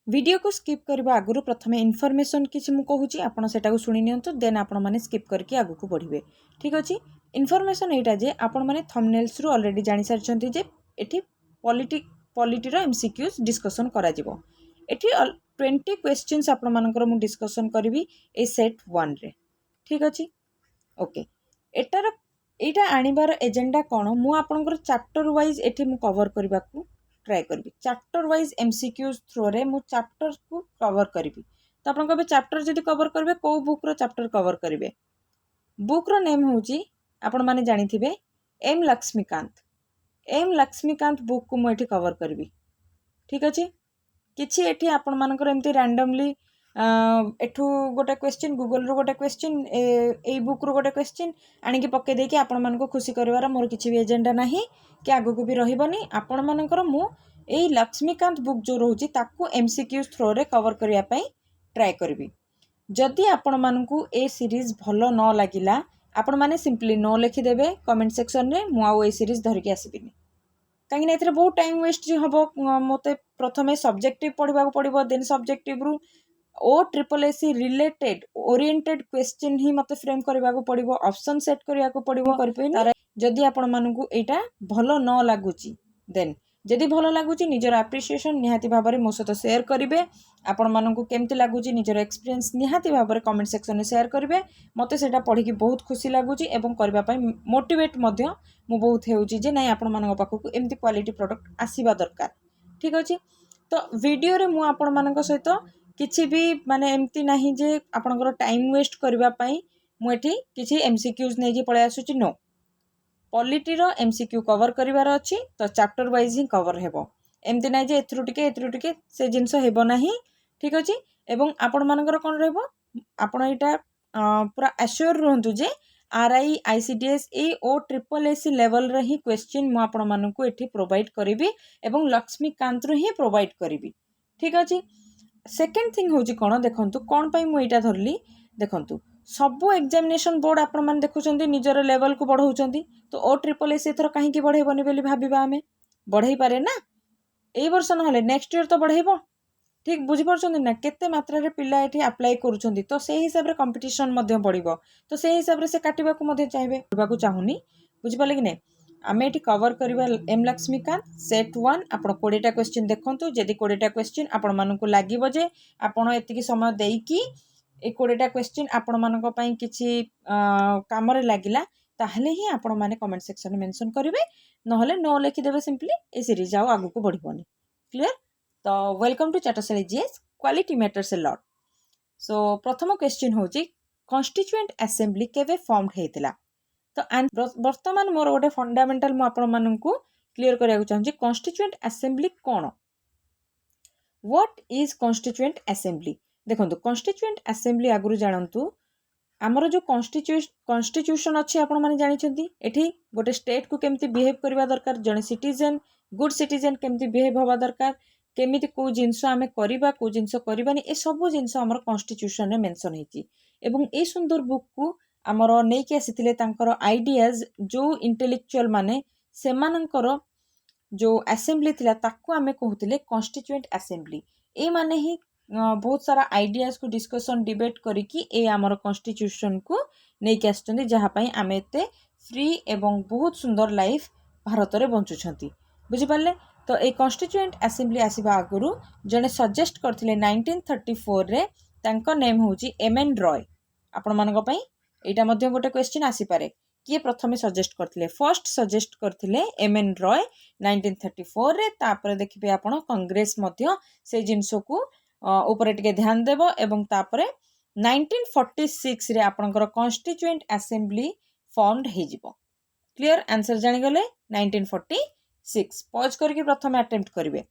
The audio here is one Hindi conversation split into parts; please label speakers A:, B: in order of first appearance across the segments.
A: वीडियो को स्किप करबा आगुरु प्रथमे इनफॉरमेशन किछि मु कहूची आपण सेटा को सुनि नियंतु देन आपण माने स्किप करके आगु को बढ़िबे। ठीक अछि। इनफॉरमेशन एटा जे आपण माने थंबनेल्स रु ऑलरेडी जानि सारछंती जे एठी पॉलिटी रो एमसीक्यूज डिस्कशन करा जिवो। एठी 20 क्वेश्चंस आपण मानकर मु डिस्कशन करबी ए सेट 1 रे। ठीक अछि। ओके एटार एटा आनिबार एजेंडा कोन मु आपनकर चैप्टर वाइज एठी मु कवर करबा को ट्राई करबी। चैप्टर वाइज एमसीक्यूज थ्रो रे मु चैप्टर को कवर करबी। तो आपन कबे चैप्टर जदी कवर करबे को बुक रो चैप्टर कवर करबे। बुक रो नेम होची आपण माने जानिथिबे M Lakshmikant. M Lakshmikant book को मु एठी कवर करबी। ठीक अछि। किछि एठी आपण मानकर एमती रैंडमली एठू गोटे क्वेश्चन गूगल रो गोटे क्वेश्चन ए बुक रो गोटे क्वेश्चन आनी पके देकी आपण मानको खुशी करवार मोर किछि भी एजेंडा नाही कि आगु को भी रहइबनी। आपण मानकर मु ए लक्ष्मीकांत बुक जो रहउची ताकू एमसीक्यूज थ्रो रे कवर करिया पई ट्राई करबी। जदि आपण मानकू ए सीरीज भलो न लागिला आपण माने सिंपली नो लिखि देबे कमेंट सेक्शन रे मु आउ ए सीरीज धरि के आसीबिनी। काहे ना एथरे बहुत टाइम वेस्ट हबो। मते प्रथमे सब्जेक्टिव पढिबा को पडिबो देन सब्जेक्टिव रु O triple SC related oriented question ही मते फ्रेम करबा को पडिबो ऑप्शन सेट करिया को पडिबो करपेनी। तार जदि आपण मानकू एटा भलो न लागुची देन जदि भलो लागुची निजर एप्रिसिएशन निहाती भाबरे मो सहित शेयर करिवे। आपण मानकू केमति लागुची निजर एक्सपीरियंस निहाती भाबरे कमेंट सेक्शन में शेयर करिवे। मते सेटा पढी कि बहुत खुशी लागुची एवं करबा पई मोटिवेट मध्य मु बहुत हेउची जे नै आपण मानक पाखकू एमति क्वालिटी प्रोडक्ट आसीबा दरकार। ठीक अछि। तो वीडियो रे मु आपण मानक सहित किछि भी माने एमति नाही जे आपनकर टाइम वेस्ट करबा पई मु एठी किछि एमसीक्यूज नै जे पळे आसुची नो पॉलिटी रो एमसीक्यू कवर करिवार अछि। तो चैप्टर वाइज ही कवर हेबो एमति नै जे एथरु टिके से जिंस हेबो नाही। ठीक अछि। एवं आपण मानकर कोन रहबो आपण एटा पूरा एश्योर रहंतु जे आरआई आईसीडीएस ए ओ ट्रिपल एसी लेवल रे ही क्वेश्चन मु आपण मानकू एठी प्रोवाइड करिवि एवं लक्ष्मीकांत रो ही प्रोवाइड करिवि। ठीक अछि। सेकेंड थिंग होची कोन देखंतु कोन पई मु एटा धरली देखंतु सबु एग्जामिनेशन बोर्ड आपण मान देखुचंदी निजर लेवल को बढ़ाउचंदी। तो ओ ट्रिपल एस एथर काहे की बढ़ेबनी बेली भाबिबा हमें बढ़ई पारे ना एई वर्ष न हले नेक्स्ट ईयर तो बढ़ेबो। ठीक बुझी परछंदी ना केते मात्रा रे पिला एठी अप्लाई करूचंदी। तो सेही हिसाब रे कंपटीशन मध्ये बढ़िबो। तो सेही हिसाब रे से काटिबा को मध्ये चाहबे करबा को चाहुनी। बुझी पाले कि नै आमे एठी कवर करबा एम लक्ष्मीकांत सेट 1 आपण 20 टा क्वेश्चन देखंतु। जदी 20 टा क्वेश्चन आपण मानकू लागिबो जे आपण एतिकी समय देईकी ए 20 टा क्वेश्चन आपण मानको पई किछि काम रे लागिला ताहले ही आपण माने कमेंट सेक्शन में मेंशन करिवे नहले नो लिखि देबे सिंपली ए सीरीज आउ आगु को बढ़िबोनी। क्लियर। तो welcome to Chatashali GS quality matters a lot. So प्रथम क्वेश्चन होची कॉन्स्टिट्यूएंट असेंबली केबे फॉर्मड हेतिला। तो वर्तमान मोर गोटे फंडामेंटल मु आपण माननकू क्लियर करिया चाहूची कॉन्स्टिट्यूएंट असेंबली कोन व्हाट इज कॉन्स्टिट्यूएंट असेंबली। देखंतु कॉन्स्टिट्यूएंट असेंबली आगुरु जानंतु आमर जो कॉन्स्टिट्यूशन अच्छी आपण माने जानिछंती एठी गोटे स्टेट को केमती बिहेव करबा दरकार जने सिटीजन गुड सिटीजन केमती बिहेव हवा दरकार केमिति को जिंस आमे करिबा को जिंस करिबानी ए सब जिंस हमर कॉन्स्टिट्यूशन रे मेंशन हेची। एवं ए सुंदर बुक को आमर नै के आसीतिले तांकर आइडियाज जो इंटेलेक्चुअल माने सेमानंकर जो असेंबली थिला ताकू आमे कहउतिले कॉन्स्टिट्यूएंट असेंबली। ए माने ही बहुत सारा आइडियाज को डिस्कशन डिबेट करिकी ए आमर कॉन्स्टिट्यूशन को नै के आछतंदी जहा पई आमे एते फ्री एवं बहुत सुंदर लाइफ भारत रे बंचुछंती। बुझि पाले। तो ए कॉन्स्टिट्यूएंट असेंबली आसीबा आगुरु जने सजेस्ट करथिले 1934 रे तांको नेम होची एमएन रॉय। आपण मानक पई एटा मध्ये गोटे क्वेश्चन आसी पारे किए प्रथमे सजेस्ट करथिले फर्स्ट सजेस्ट करथिले एमएन रॉय 1934 रे। तापर देखिबे आपण कांग्रेस मध्ये से जिंसो को ऊपर टिके ध्यान देबो एवं तापरे 1946 रे आपनकर कॉन्स्टिट्यूएंट असेंबली फॉर्मड हे जिवो। क्लियर। आंसर जानि गले 1946 पॉज करके प्रथम अटेम्प्ट करिवे।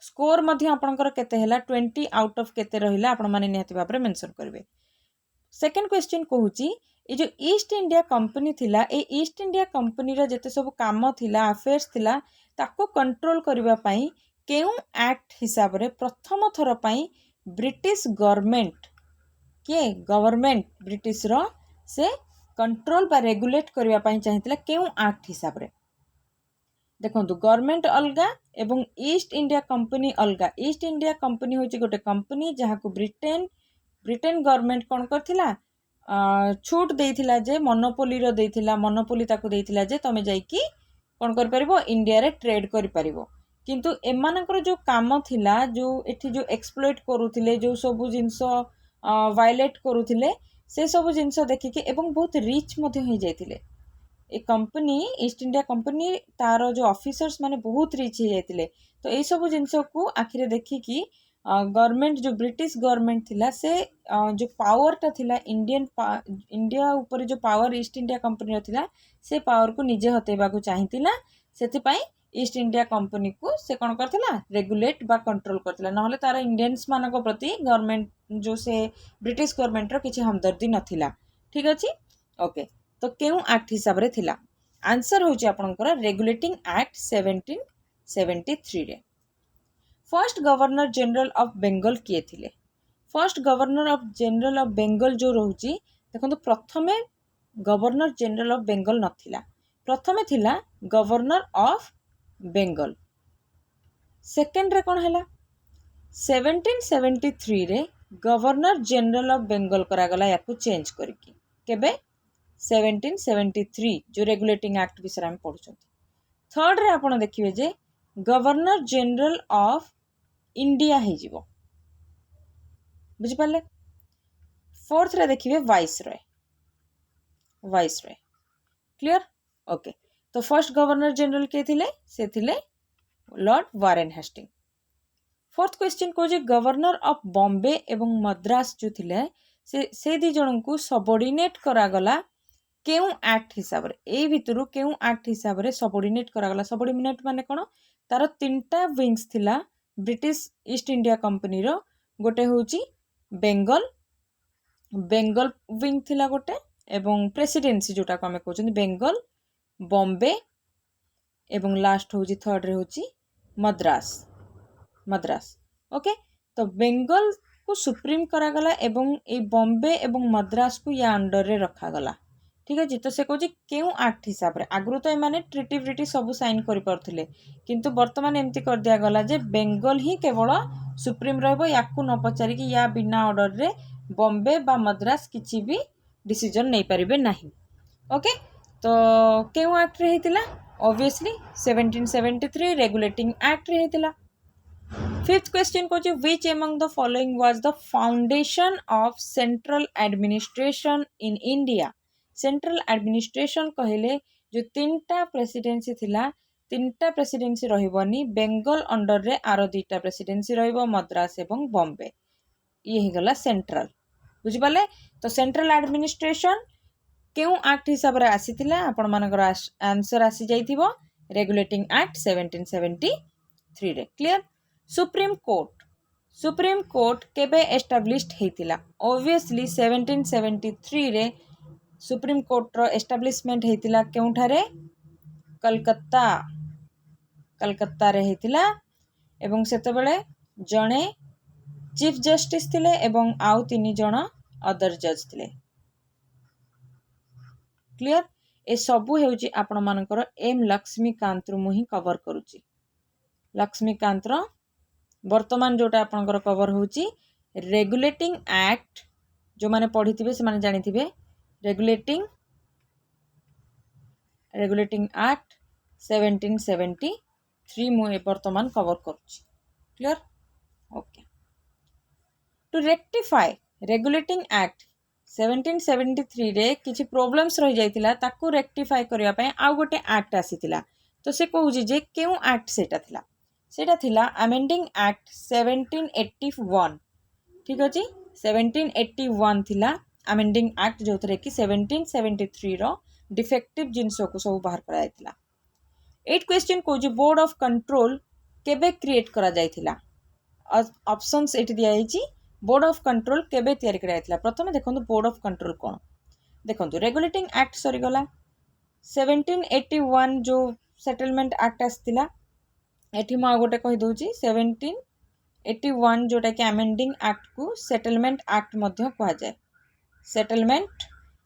A: स्कोर मध्ये आपनकर केते हैला 20 आउट ऑफ केते रहिला आपण माने निहति भाबरे मेंशन करिवे। सेकंड क्वेश्चन कहूची ए जो ईस्ट इंडिया कंपनी थिला ए ईस्ट इंडिया कंपनी रा जते सब काम थिला अफेयर्स थिला ताको कंट्रोल करबा पई केउ एक्ट हिसाब रे प्रथम थर पई ब्रिटिश गवर्नमेंट के गवर्नमेंट ब्रिटिश रो से कंट्रोल बा रेगुलेट करबा पई चाहितला केउ एक्ट हिसाब रे देखो गवर्नमेंट अलगा एवं ईस्ट इंडिया कंपनी अलगा। ईस्ट इंडिया कंपनी हूँ गोटे कंपनी जहाँ को ब्रिटेन गवर्नमेंट कौन करथिला छूट देइथिला जे मोनोपोली रो देइथिला, मोनोपोली ताको देइथिला जे तमे जाइकी कौन कर परिबो इंडिया रे ट्रेड कर परिबो। किंतु एमानकर जो काम थिला जो एठी जो एक्सप्लॉइट करूथिले जो सब जिंस वायलेट करूथिले से सब जिंस देखिके एवं बहुत रिच मध्ये हो जाइथिले। ए कंपनी ईस्ट इंडिया कंपनी तार जो ऑफिसर्स माने बहुत रिच हो जाइतिले। तो यही सब जिनस को आखिरे देखिकी गवर्नमेंट जो ब्रिटिश गवर्नमेंट थिला से जो पावरटा थिला इंडिया ऊपर जो पावर ईस्ट इंडिया कंपनी थिला से पावर को निजे हतेबा को चाहितिला। सेथिपाई ईस्ट इंडिया कंपनी को से कौन करथिला रेगुलेट बा कंट्रोल करथिला। नहले तार इंडियंस मानक प्रति गवर्नमेंट जो से ब्रिटिश गवर्नमेंट रो किछि हमदर्दी नथिला। ठीक अछि ओके। तो क्यों एक्ट हिसाब रे थिला आंसर होची आपनकर रेगुलेटिंग एक्ट 1773 रे। First governor general of Bengal किए थिले? First governor of general of Bengal जो रहउची देखो प्रथमे गवर्नर जनरल ऑफ बेंगल नथिला, प्रथमे थिला गवर्नर ऑफ बेंगल। सेकेंड रे कौन हैला 1773 रे गवर्नर जनरल ऑफ बेंगल करागला याकू चेंज करके। केबे 1773 जो रेगुलेटिंग एक्ट विषय में पढ़ुं। थर्ड रे आपण देखिए जे गवर्नर जनरल ऑफ इंडिया हो बुझिपारे। फोर्थ रे देखिए viceroy, viceroy clear okay. तो फर्स्ट गवर्नर जनरल के थिले से थिले lord Warren Hasting. Fourth question को जे गवर्नर ऑफ बॉम्बे एवं मद्रास जो थिले से दी जन को सबऑर्डिनेट करागला केउ एक्ट हिसाब रे। एई भितरु केउ एक्ट हिसाब रे सबऑर्डिनेट करागला। सबऑर्डिनेट माने कोन तार तीनटा विंग्स थिला ब्रिटिश ईस्ट इंडिया कंपनी रो। गोटे होची बेंगल विंग थिला गोटे एवं प्रेसिडेंसी जोटा को हमें कहउछन बेंगल बॉम्बे एवं लास्ट होची थर्ड रे होची मद्रास ओके। तो बेंगल को सुप्रीम करागला एवं ए बॉम्बे एवं मद्रास को या अंडर रे रखा गला। ठीक है तो से कहूँ क्यों एक्ट हिसाब रे आगु तो ये ट्रिटी सब साइन कर पारे किंतु वर्तमान एमती कर दिया गला जे बेंगल ही केवल सुप्रीम रहिबो याकू न पचारिकी या बिना ऑर्डर रे बॉम्बे बा मद्रास किछि भी डिसीजन नहीं पारिबे नाही। ओके तो क्यों एक्ट रे हेतिला ऑब्वियसली 1773 रेगुलेटिंग एक्ट रे हेतिला। फिफ्थ क्वेश्चन को which among the following was the foundation of central administration in India. Central administration कहले जो तीनटा प्रेसिडेंसी थिला तीनटा प्रेसिडेंसी रहिबनी बेंगल अंडर रे आरो दुईटा प्रेसिडेंसी रहिबो मद्रास एवं बॉम्बे ये ही गला सेंट्रल बुझि पाले। तो सेंट्रल एडमिनिस्ट्रेशन क्यों एक्ट हिसाब रे आसीथिला आपण मानकर आंसर आसी जाइथिबो रेगुलेटिंग एक्ट 1773 रे क्लियर। सुप्रीम कोर्ट केबे एस्टाब्लिश्ड हेतिला ऑब्वियसली 1773 रे सुप्रीम कोर्ट रो एस्टाब्लिशमेंट हेतिला केउठारे कलकत्ता रे हेतिला एवं सेतबेले जणे चीफ जस्टिस थिले एवं आउ 3 जण अदर जज थिले क्लियर। ए सबु हेउची आपण मानकर एम लक्ष्मीकांत रु मुही कवर करूची। लक्ष्मीकांत रो वर्तमान जोटा आपनकर कवर होची रेगुलेटिंग एक्ट जो माने पढ़िथिबे से माने जानिथिबे रेगुलेटिंग एक्ट 1773 मु वर्तमान कवर करूची clear okay. To rectify regulating act 1773 रे किछि प्रॉब्लम्स रहि जाइतिला ताकू रेक्टिफाई करिया पय आ गोटे एक्ट आसीतिला। तो से कहूची जे केउ एक्ट सेटा थिला अमेंडिंग एक्ट 1781 ठीक अछि 1781 थिला अमेंडिंग एक्ट जो थरे कि 1773 रो डिफेक्टिव जिंसो को सब बाहर करा जाइतिला। 8 क्वेश्चन को जे बोर्ड ऑफ कंट्रोल केबे क्रिएट करा जाइतिला ऑप्शंस एटी दिया हिची बोर्ड ऑफ कंट्रोल केबे तयारी करा जाइतिला। प्रथमे देखंतु बोर्ड ऑफ कंट्रोल कोन देखंतु रेगुलेटिंग एक्ट सरी गला 1781 जो सेटलमेंट एक्ट आस्तिला एठी म गोटे कहि दोची 1781 जोटा कि अमेंडिंग एक्ट को सेटलमेंट एक्ट मध्य कहा जाए। सेटलमेंट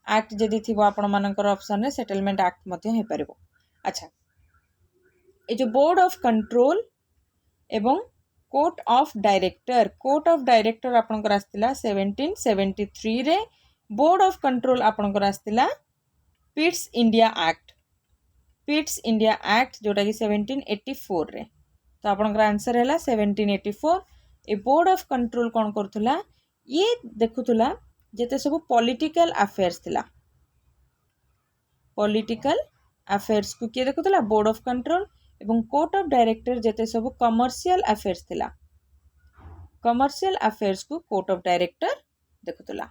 A: एक्ट जदि थिबो आपण मानकर ऑप्शन रे सेटलमेंट एक्ट मध्य हे परिबो। अच्छा ए जो बोर्ड ऑफ कंट्रोल एवं कोर्ट ऑफ डायरेक्टर आपनकर आस्तिला 1773 रे बोर्ड ऑफ कंट्रोल आपनकर आस्तिला पिट्स इंडिया एक्ट जोटा कि 1784 रे तो आपनकर आंसर हैला 1784 ए बोर्ड ऑफ कंट्रोल कौन करथुला ये देखुथुला जेते सब पॉलिटिकल अफेयर्स थिला पॉलिटिकल अफेयर्स को किए देखुथुला बोर्ड ऑफ कंट्रोल एवं कोर्ट ऑफ डायरेक्टर जेते सब कमर्शियल अफेयर्स थिला कमर्शियल अफेयर्स को कोर्ट ऑफ डायरेक्टर देखुथुला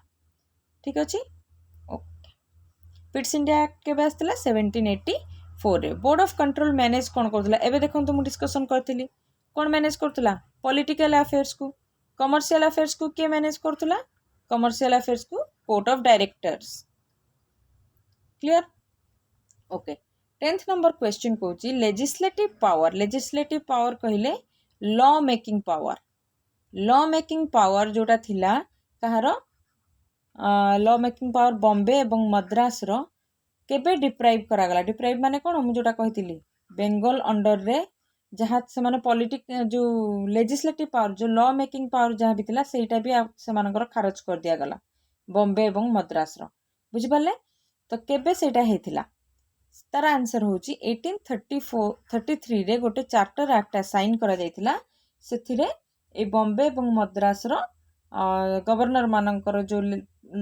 A: ठीक अछि ओके पिट्स इंडिया एक्ट केबे आस्तिला 1784 रे बोर्ड ऑफ कंट्रोल मैनेज कोन करथुला एबे देखंतु मु डिस्कशन करथिली कोन मैनेज करथुला पॉलिटिकल अफेयर्स को कमर्शियल अफेयर्स को के मैनेज करथुला कमर्शियल अफेयर्स को court of directors clear okay 10th number question कहूची लेजिस्लेटिव पावर कहले लॉ मेकिंग पावर जोटा थिला कहार लॉ मेकिंग पावर बॉम्बे एवं मद्रास रो केबे डिप्राइव करागला डिप्राइव माने कोन मु जोटा कहितली बेंगल अंडर रे जहाँ से माने पॉलिटिक जो लेजिस्लेटिव पावर जो लॉ मेकिंग पावर जहाँ भी थिला सेटा भी से मानकर खारज कर दिया गला बॉम्बे एवं मद्रास रो बुझि पाले तो केबे सेटा हेथिला तार आंसर होची 1833 रे गोटे चार्टर एक्ट साइन करा जायतिला सेथिरे ए बॉम्बे एवं मद्रास रो गवर्नर मानकर जो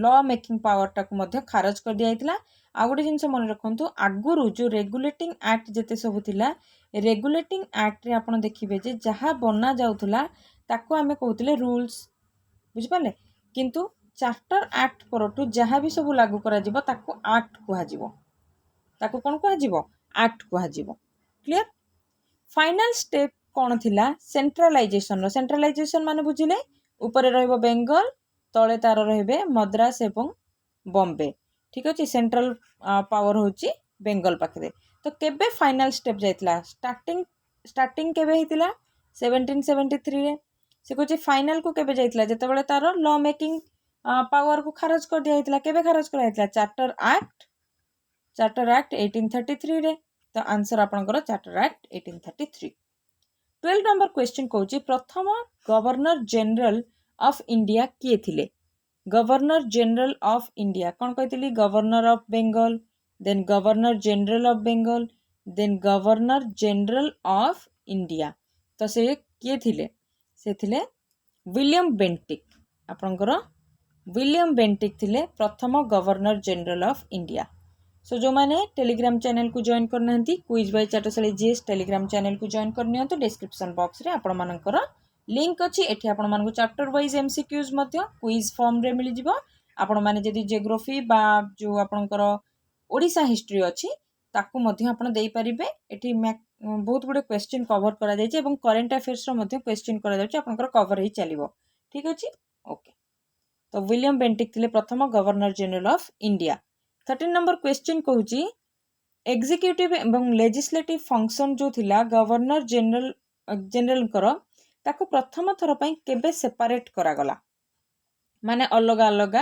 A: लॉ मेकिंग पावर टाक मध्य खारज कर दिया जायतिला आ गोटे जिनस मन रखंतु आगुरु जो रेगुलेटिंग एक्ट जेते सब थिला रेगुलेटिंग एक्ट रे आपण देखिबे जे जहा बना जाउथला ताको आमे कहउतले रूल्स बुझि पाले किंतु चार्टर एक्ट परटू जहा भी सब लागू करा जिवो ताको एक्ट कुहा जिवो ताको कोन कुहा जिवो एक्ट कुहा जिवो क्लियर फाइनल स्टेप कोन थिला सेंट्रलाइजेशन माने बुझिले ऊपर रहइबो बेंगल तळे तार रहबे मद्रास एवं बॉम्बे ठीक अछि सेंट्रल पावर होची बेंगल पाखरे तो केबे फाइनल स्टेप जाइतला स्टार्टिंग केबे हितिला 1773 रे से कोची फाइनल को केबे जाइतला जते बेले तार लॉ मेकिंग पावर को खारज कर दिया हितिला केबे खारज कर हितिला चार्टर एक्ट 1833 रे तो आंसर आपनकर चार्टर एक्ट 1833 12 नंबर क्वेश्चन कहूची प्रथम गवर्नर जनरल ऑफ इंडिया किए थिले गवर्नर जनरल ऑफ इंडिया कौन कहती governor of Bengal then governor general of Bengal then governor general of India तो से किए थिले से थिले विलियम बेंटिक आपनकर विलियम बेंटिक थिले प्रथम governor general of India so जो माने टेलीग्राम चैनल को जॉइन करना quiz by Chatashali GS Telegram channel को जॉइन करनी तो डिस्क्रिप्शन बॉक्स रे आपण मानकर लिंक अच्छी एठी आपण मानक चैप्टर वाइज एमसीक्यूज मध्य क्विज फॉर्म रे मिल जिवो आपण माने जदी जियोग्राफी बा जो आपनकर ओडिसा हिस्ट्री अच्छी ताकू मध्य आपण देई परिबे एठी बहुत गुडे क्वेश्चन कवर करा जाय एवं करंट अफेयर्स रो मध्य क्वेश्चन करा जाय आपनकर कवर ही चलिवो ठीक अछि ओके तो विलियम बेंटिक थिले प्रथम governor general of India 13 number question कहूची एग्जीक्यूटिव एवं लेजिस्लेटिव फंक्शन जो थिला गवर्नर जनरल करो ताको प्रथम थर पई केबे सेपरेट करा गला माने अलग अलग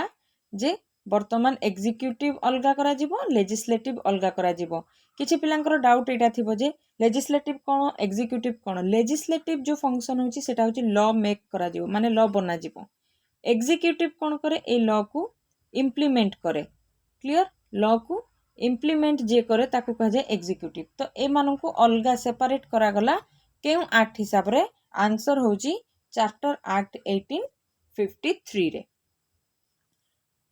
A: जे वर्तमान एग्जीक्यूटिव अलगा करा जिवो लेजिस्लेटिव अलगा करा जिवो किछि पिलांकर डाउट एटा थिबो जे लेजिस्लेटिव कोन एग्जीक्यूटिव कोन लेजिस्लेटिव जो फंक्शन होची सेटा होची लॉ मेक करा जिवो माने लॉ बना जिवो एग्जीक्यूटिव कोन करे ए लॉ को इंप्लीमेंट करे क्लियर लॉ को इंप्लीमेंट जे करे ताको कह जाय एग्जीक्यूटिव तो ए मानन को अलगा सेपरेट करा गला केउ एक्ट हिसाब रे आंसर होची चार्टर एक्ट 1853 रे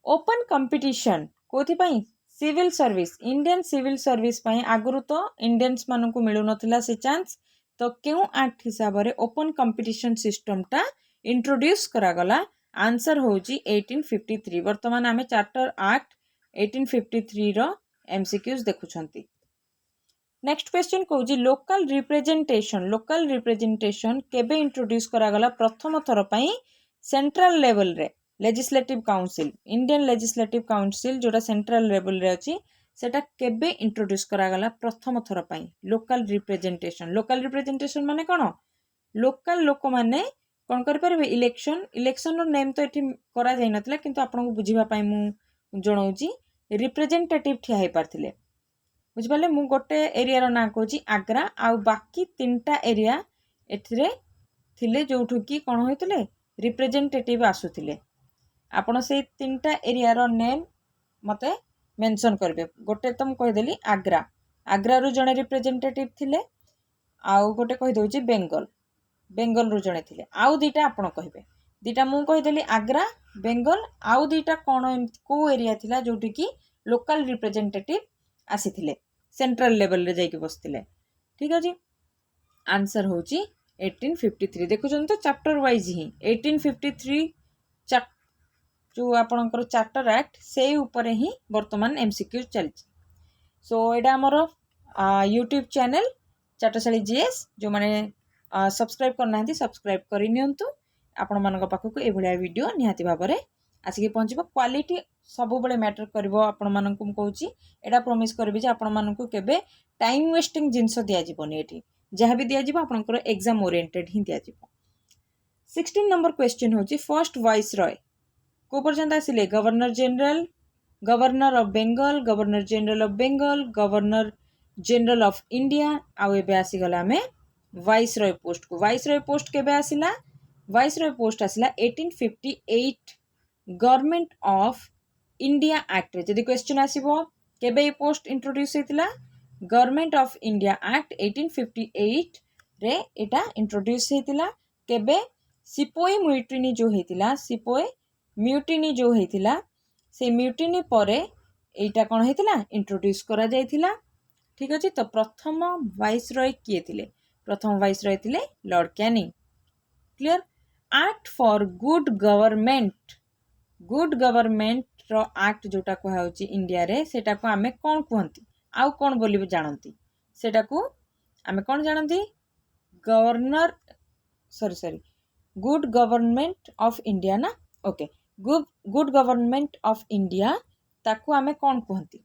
A: ओपन कंपटीशन कोथि पई civil service Indian civil service पई आगुरु तो इंडियंस मानन को मिलु नथिला से चांस तो केउ एक्ट हिसाब रे ओपन कंपटीशन सिस्टम टा इंट्रोड्यूस करा गला आंसर होची 1853 वर्तमान आमे चार्टर एक्ट 1853 रो एमसीक्यूज देखुछंती नेक्स्ट क्वेश्चन कहूजी लोकल रिप्रेजेंटेशन केबे इंट्रोड्यूस करा गला प्रथम थर पई सेंट्रल लेवल रे legislative council Indian legislative council जोटा सेंट्रल लेवल रे अछि सेटा केबे इंट्रोड्यूस करा गला प्रथम थर पई लोकल रिप्रेजेंटेशन माने कोन लोकल लोक माने कोन कर परबे इलेक्शन रो नेम तो एठी करा जाय नतला किंतु आपन को बुझिबा पई मु जणौची रिप्रेजेंटेटिव ठिया हे पारथिले बुझिपारे मु गोटे एरिया ना कहूँ आग्रा आउ बाकी 3टा एरिया एथिरे थिले जोठु कि कौन होइतले रिप्रेजेंटेटिव आसुथिले आपण से 3टा एरिया रो नेम मते मेंशन करबे गोटे तुम कहिदेली आग्रा आग्रा रु जने रिप्रेजेंटेटिव थिले आउ गोटे कहि दउची बेंगल रु जने थिले आउ दीटा आपण कहबे दीटा मु कहिदेली आग्रा बेंगल आउ दीटा कौन को एरिया थिला जोठी कि लोकल रिप्रेजेंटेटिव आसीथिले सेंट्रल लेवल रे जाइके बसथिले ठीक अछि आंसर होची 1853 देखुछन तो चैप्टर वाइज ही 1853 जो आपणकर चार्टर एक्ट से ऊपर ही वर्तमान एमसीक्यू चलछि सो एडा हमर यूट्यूब चैनल चाटशाली जीएस जो माने सब्सक्राइब करना सब्सक्राइब करि नियंतु आपण मानक पाखक ए भलिया वीडियो निहाती भाबरे आसिक पहुँचब क्वालिटी सब बड़े मैटर करिवो आपण मानक कहूँ एडा प्रॉमिस करबी जे आपण मानक केबे टाइम वेस्टिंग जिंस दिया जीवनी एठी जहाँ भी दिया जीवो आपनकर एग्जाम ओरिएंटेड ही दिया जीवो 16 नंबर क्वेश्चन होची फर्स्ट वाइस रॉय को पर्यंत आसिले governor of Bengal governor general of Bengal governor general of India आउ एबे आसी गला में वाइस रॉय पोस्ट केबे आसिला वाइस रॉय पोस्ट आसिला 1858 गवर्नमेंट ऑफ इंडिया एक्ट रे जदी क्वेश्चन आसीबो केबे ए पोस्ट इंट्रोड्यूस हेतिला गवर्नमेंट ऑफ इंडिया एक्ट 1858 रे एटा इंट्रोड्यूस हेतिला केबे सिपोई म्यूटिनी जो हेतिला सिपोई म्यूटिनी जो हेतिला से म्यूटिनी परे एटा कोन हेतिला इंट्रोड्यूस करा जायतिला ठीक अछि तो प्रथम वाइस रॉय किए थिले प्रथम वाइस रॉय थिले lord Canning clear act for good government रो एक्ट जोटा कहा होची इंडिया रे सेटा को आमे कोन कहंती आउ कोन बोली जानंती सेटा को आमे कोन जानंती governor sorry good government of India ना okay good government of India ताकू आमे कोन कहंती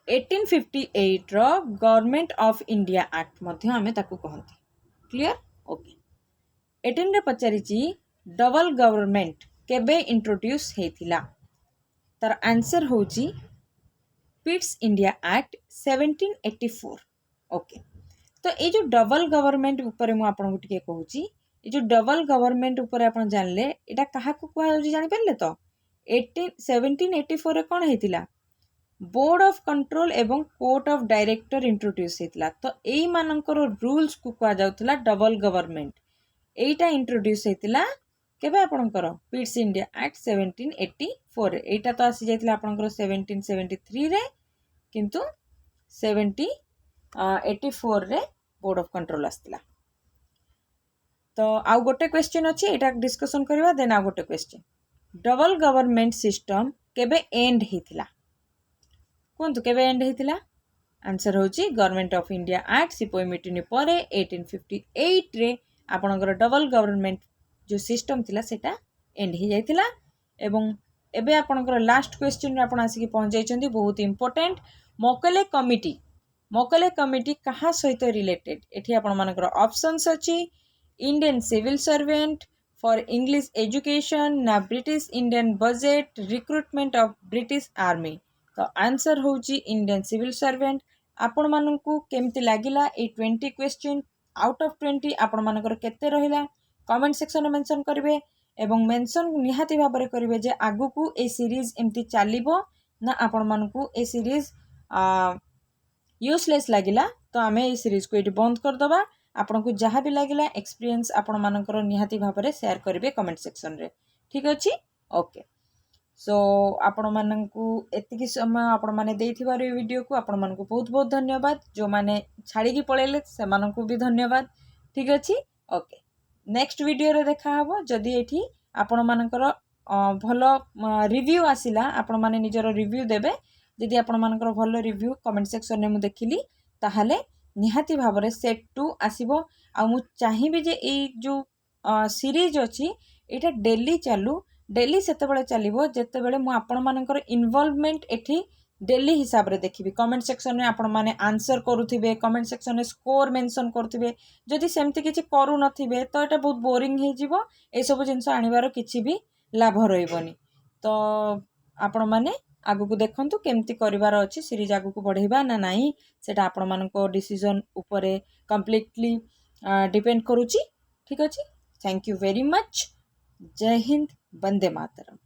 A: 1858 रो गवर्नमेंट ऑफ इंडिया एक्ट मध्य आमे ताकू कहंती क्लियर ओके 18 रे पचारिची डबल गवर्नमेंट केबे इंट्रोड्यूस हेथिला तार आंसर होची पिट्स इंडिया एक्ट 1784 ओके तो ये जो डबल गवर्नमेंट ऊपर मु आपन टिके कहूची ये जो डबल गवर्नमेंट ऊपर आपन जानले एटा काहा को कहै होची जानि परले तो 1784 रे कोन हेतिला बोर्ड ऑफ कंट्रोल एवं कोर्ट ऑफ डायरेक्टर इंट्रोड्यूस हेतिला तो एई मानकर रूल्स को कहै जाउतला डबल गवर्नमेंट एटा इंट्रोड्यूस हेतिला केबे आपनकर पिट्स इंडिया एक्ट 1784 एटा तो आसी जाइतिला आपनकर 1773 रे किंतु 1784 रे बोर्ड ऑफ कंट्रोल आस्तिला तो आउ गोटे क्वेश्चन अछि एटा डिस्कशन करबा देन आउ गोटे क्वेश्चन डबल गवर्नमेंट सिस्टम केबे एंड हेतिला कोंतु केबे एंड हेतिला आंसर होची government of India act sepoy mutiny परे 1858 रे आपनकर डबल गवर्नमेंट जो सिस्टम थिला सेटा एंड ही जाइतिला एवं एबे आपनकर लास्ट क्वेश्चन रे आपण आसी पहुंच जाइछंती बहुत इंपोर्टेंट मोकले कमिटी कहा सहित रिलेटेड एठी आपण मानकर ऑप्शंस अछि Indian civil servant for English education ना British Indian budget recruitment of British army तो आंसर होची इंडियन सिविल सर्वेंट आपण मानकू केमती लागिला ए 20 क्वेश्चन आउट ऑफ 20 आपण मानकर केते रहिला कमेंट सेक्शन में मेंशन करिवे एवं मेंशन निहाती भाबरे करिवे जे आगु को ए सीरीज एमती चालिबो ना आपण मानकू ए सीरीज यूजलेस लागिला तो आमे ए सीरीज को एटी बंद कर दबा आपण को जहाँ भी लागिला एक्सपीरियंस आपण मानकर निहाती भाबरे शेयर करिवे कमेंट सेक्शन रे ठीक अछि ओके सो आपण मानकू एतिकी समय आपण माने देइथिबार ए वीडियो को आपण मानकू बहुत बहुत धन्यवाद जो माने छाड़ी की पळेले से मानकू भी धन्यवाद ठीक अछि ओके नेक्स्ट वीडियो रे देखा हबो जदी एठी आपण मानकर भलो रिव्यू आसिला आपण माने निजर रिव्यू देबे जदी आपण मानकर भलो रिव्यू कमेंट सेक्शन रे मु देखिली ताहाले निहाती भाबरे सेट 2 आसीबो आ मु चाहिबी जे ए जो सीरीज अछि एटा डेली चालू डेली सेते बेले चलिबो जेते बेले मु आपण मानकर इन्वॉल्वमेंट एठी डेली हिसाब रे देखिबी कमेंट सेक्शन में आपण माने आंसर करूथिबे कमेंट सेक्शन में स्कोर मेंशन करथिबे जदि सेमती किछि करू नथिबे तो एटा बहुत बोरिंग हे जिवो ए सब जिंस आनिबार किछि भी लाभ रहइबनी तो आपण माने ଆଗକୁ ଦେଖନ୍ତୁ କେମିତି କରିବାର ଅଛି ସିରିଜ୍ ଆଗକୁ ବଢ଼େଇବା ନା ନାହିଁ ସେଇଟା ଆପଣମାନଙ୍କ ଡିସିଜନ୍ ଉପରେ କମ୍ପ୍ଲିଟଲି ଡିପେଣ୍ଡ କରୁଛି। ଠିକ୍ ଅଛି, ଥ୍ୟାଙ୍କ ୟୁ ଭେରି ମଚ୍। ଜୟ ହିନ୍ଦ, ବନ୍ଦେ ମାତରମ୍।